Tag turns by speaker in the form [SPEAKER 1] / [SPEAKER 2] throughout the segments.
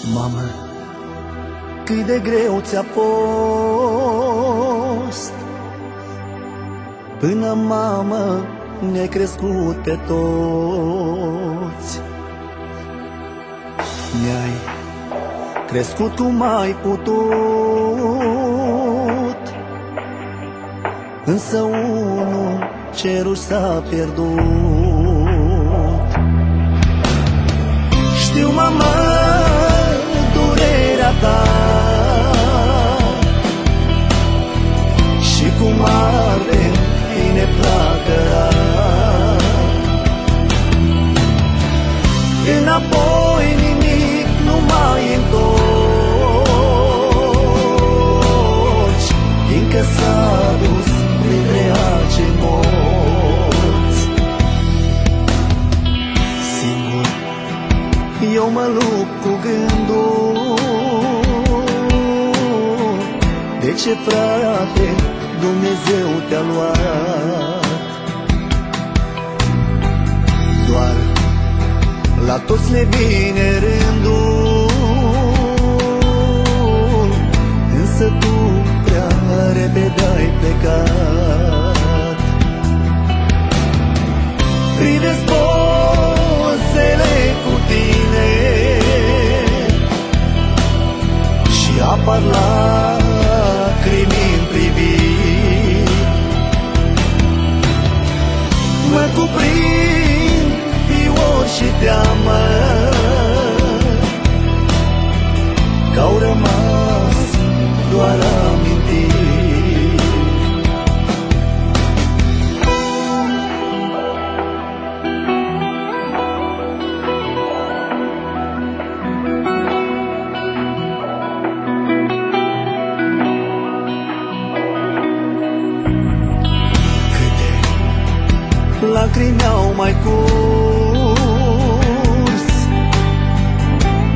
[SPEAKER 1] Mamă, cât de greu ți-a fost, până, mamă, ne-ai crescut pe toți. Ne-ai crescut cum ai putut, însă unul cerul s-a pierdut. Știu, mamă, durerea ta și cum arde bine placăra. Înapoi nimic nu mai întorci, fiindcă s-a dus printre acei morți. Singur eu mă lupt cu gândul, de ce, frate, Dumnezeu te-a luat? Doar la toți le vine rândul, însă tu prea repede ai plecat. Privesc pozele cu tine și apar lacrimi în priviri. Mă cuprind fior și teamă, că-au rămas doar amintiri. Lacrimi au mai curs,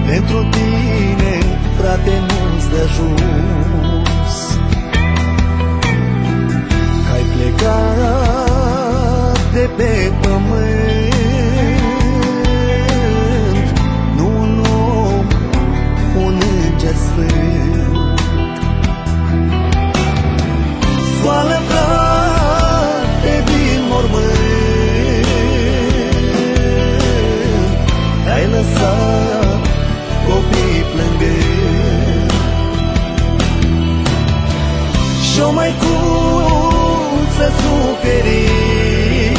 [SPEAKER 1] pentru tine, frate, nu-ți de ajuns. Că-ai plecat de pe pământ, nu un om, un înger sfânt. Scoală, frate, din mormânt, ai lăsat copii plângând și o măicuță suferind,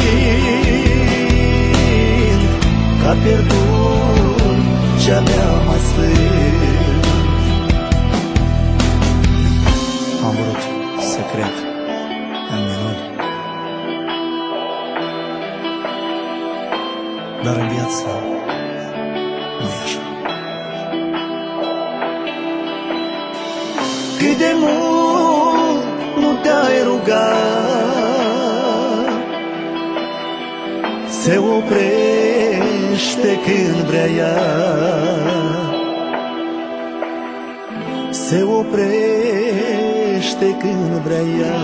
[SPEAKER 1] că-a pierdut ce-avea mai sfânt. Am vrut să cred în minuni, dar în viață nu e așa. Cât de mult nu te-ai rugat, se oprește când vrea ea, se oprește când vrea ea.